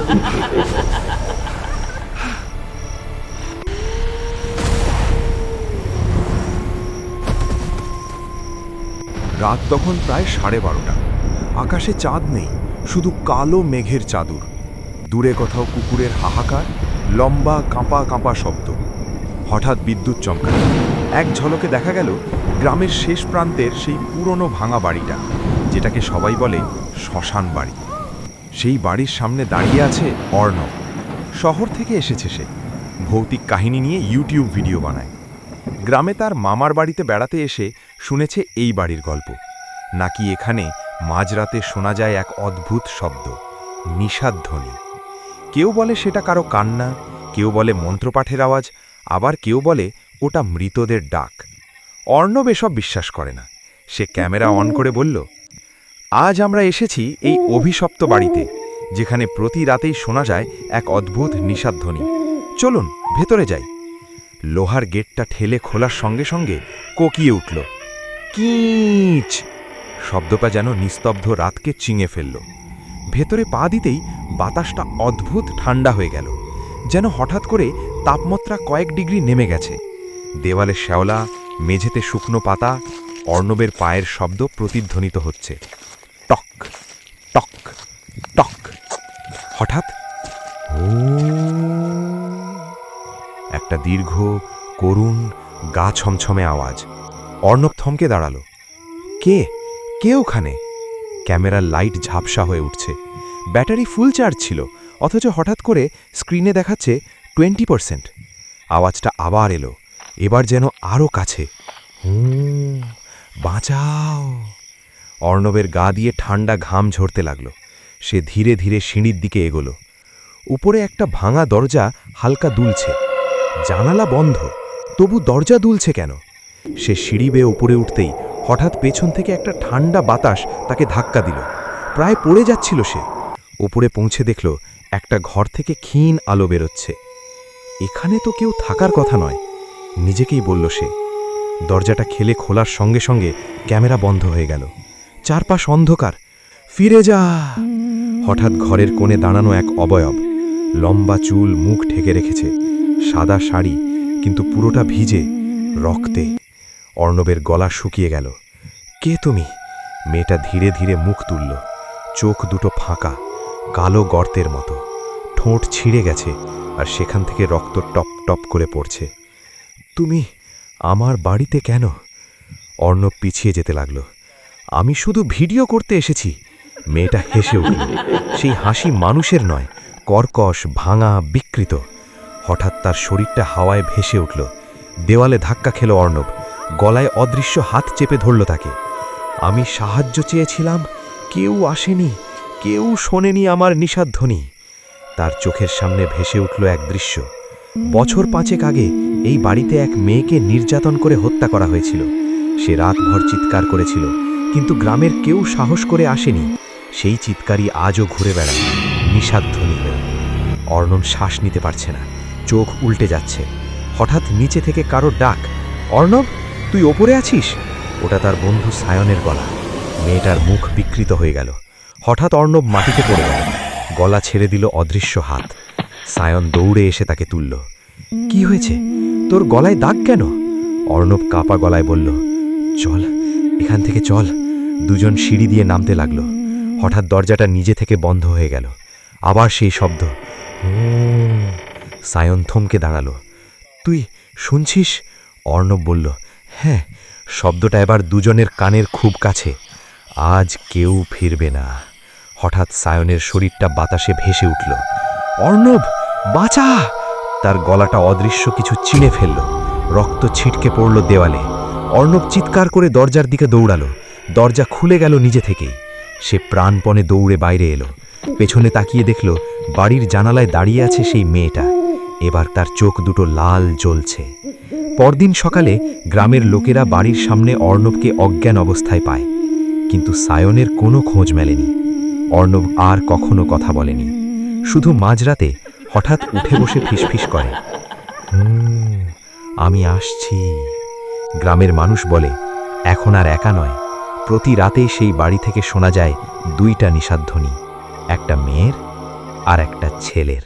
রাত তখন প্রায় 12:30। আকাশে চাঁদ নেই, শুধু কালো মেঘের চাদর। দূরে কোথাও কুকুরের হাহাকার, লম্বা কাঁপা কাঁপা শব্দ। হঠাৎ বিদ্যুৎ চমকাল। এক ঝলকে দেখা গেল গ্রামের শেষ প্রান্তের সেই পুরনো ভাঙা বাড়িটা, যেটাকে সবাই বলে শ্মশান বাড়ি। সেই বাড়ির সামনে দাঁড়িয়ে আছে অর্ণব। শহর থেকে এসেছে সে, ভৌতিক কাহিনী নিয়ে ইউটিউব ভিডিও বানায়। গ্রামে তার মামার বাড়িতে বেড়াতে এসে শুনেছে এই বাড়ির গল্প, নাকি এখানে মাঝরাতে শোনা যায় এক অদ্ভুত শব্দ, নিষাদধ্বনি। কেউ বলে সেটা কারো কান্না, কেউ বলে মন্ত্রপাঠের আওয়াজ, আবার কেউ বলে ওটা মৃতদের ডাক। অর্ণব এসব বিশ্বাস করে না। সে ক্যামেরা অন করে বলল, আজ আমরা এসেছি এই অভিশপ্ত বাড়িতে, যেখানে প্রতি রাতেই শোনা যায় এক অদ্ভুত নিষাদধ্বনি। চলুন ভেতরে যাই। লোহার গেটটা ঠেলে খোলার সঙ্গে সঙ্গে কোকিয়ে উঠল, কিচ। শব্দটা যেন নিস্তব্ধ রাতকে চিঙে ফেলল। ভেতরে পা দিতেই বাতাসটা অদ্ভুত ঠান্ডা হয়ে গেল, যেন হঠাৎ করে তাপমাত্রা কয়েক ডিগ্রি নেমে গেছে। দেওয়ালে শ্যাওলা, মেঝেতে শুকনো পাতা, অর্ণবের পায়ের শব্দ প্রতিধ্বনিত হচ্ছে, টক টক টক। হঠাৎ একটা দীর্ঘ, করুণ, গা ছমছমে আওয়াজ। অর্ণব থমকে দাঁড়ালো। কে কে ওখানে? ক্যামেরার লাইট ঝাপসা হয়ে উঠছে। ব্যাটারি ফুল চার্জ ছিল, অথচ হঠাৎ করে স্ক্রিনে দেখাচ্ছে 20%। আওয়াজটা আবার এলো, এবার যেন আরও কাছে। বাঁচাও! অর্ণবের গা দিয়ে ঠান্ডা ঘাম ঝরতে লাগলো। সে ধীরে ধীরে সিঁড়ির দিকে এগোলো। উপরে একটা ভাঙা দরজা হালকা দুলছে। জানালা বন্ধ, তবু দরজা দুলছে কেন? সে সিঁড়ি বেয়ে উপরে উঠতেই হঠাৎ পেছন থেকে একটা ঠান্ডা বাতাস তাকে ধাক্কা দিল। প্রায় পড়ে যাচ্ছিল সে। উপরে পৌঁছে দেখল একটা ঘর থেকে ক্ষীণ আলো বেরোচ্ছে। এখানে তো কেউ থাকার কথা নয়, নিজেকেই বলল সে। দরজাটা ঠেলে খোলার সঙ্গে সঙ্গে ক্যামেরা বন্ধ হয়ে গেল। চারপাশ অন্ধকার। ফিরে যা! হঠাৎ ঘরের কোণে দাঁড়ানো এক অবয়ব, লম্বা চুল, মুখ ঢেকে রেখেছে, সাদা শাড়ি, কিন্তু পুরোটা ভিজে রক্তে। অর্ণবের গলা শুকিয়ে গেল। কে তুমি? মেয়েটা ধীরে ধীরে মুখ তুলল। চোখ দুটো ফাঁকা, কালো গর্তের মতো, ঠোঁট ছিঁড়ে গেছে, আর সেখান থেকে রক্ত টপ টপ করে পড়ছে। তুমি আমার বাড়িতে কেন? অর্ণব পিছিয়ে যেতে লাগল। আমি শুধু ভিডিও করতে এসেছি। মেয়েটা হেসে উঠল। সেই হাসি মানুষের নয়, কর্কশ, ভাঙা, বিকৃত। হঠাৎ তার শরীরটা হাওয়ায় ভেসে উঠল। দেওয়ালে ধাক্কা খেল অর্ণব। গলায় অদৃশ্য হাত চেপে ধরল তাকে। আমি সাহায্য চেয়েছিলাম, কেউ আসেনি, কেউ শোনেনি আমার নিষাদধ্বনি। তার চোখের সামনে ভেসে উঠল এক দৃশ্য। বছর 5 আগে এই বাড়িতে এক মেয়েকে নির্যাতন করে হত্যা করা হয়েছিল। সে রাতভর চিৎকার করেছিল, কিন্তু গ্রামের কেউ সাহস করে আসেনি। সেই চিৎকারই আজও ঘুরে বেড়ায়, নিষাদধ্বনি হয়ে। অর্ণব শ্বাস নিতে পারছে না, চোখ উল্টে যাচ্ছে। হঠাৎ নিচে থেকে কারো ডাক, অর্ণব, তুই ওপরে আছিস? ওটা তার বন্ধু সায়নের গলা। মেয়েটার মুখ বিকৃত হয়ে গেল। হঠাৎ অর্ণব মাটিতে পড়ে গেল। গলা ছেড়ে দিল অদৃশ্য হাত। সায়ন দৌড়ে এসে তাকে তুলল। কি হয়েছে? তোর গলায় দাগ কেন? অর্ণব কাঁপা গলায় বলল, চল, এখান থেকে চল। দুজন সিঁড়ি দিয়ে নামতে লাগলো। হঠাৎ দরজাটা নিজে থেকে বন্ধ হয়ে গেল। আবার সেই শব্দ। সায়ন থমকে দাঁড়ালো। তুই শুনছিস? অর্ণব বলল, হ্যাঁ। শব্দটা এবার দুজনের কানের খুব কাছে। আজ কেউ ফিরবে না। হঠাৎ সায়নের শরীরটা বাতাসে ভেসে উঠল। অর্ণব, বাঁচা! তার গলাটা অদৃশ্য কিছু চিনে ফেলল। রক্ত ছিটকে পড়ল দেওয়ালে। অর্ণব চিৎকার করে দরজার দিকে দৌড়ালো। দরজা খুলে গেল নিজে থেকেই। সে প্রাণপণে দৌড়ে বাইরে এলো। পেছনে তাকিয়ে দেখল বাড়ির জানালায় দাঁড়িয়ে আছে সেই মেয়েটা। এবার তার চোখ দুটো লাল জ্বলছে। পরদিন সকালে গ্রামের লোকেরা বাড়ির সামনে অর্ণবকে অজ্ঞান অবস্থায় পায়, কিন্তু সায়নের কোনো খোঁজ মেলেনি। অর্ণব আর কখনো কথা বলেনি। শুধু মাঝরাতে হঠাৎ উঠে বসে ফিসফিস করে, আমি আসছি। গ্রামের মানুষ বলে, এখন আর একা নয়। প্রতি রাতেই সেই বাড়ি থেকে শোনা যায় 2টা নিষাদধ্বনি, একটা মেয়ের আর একটা ছেলের।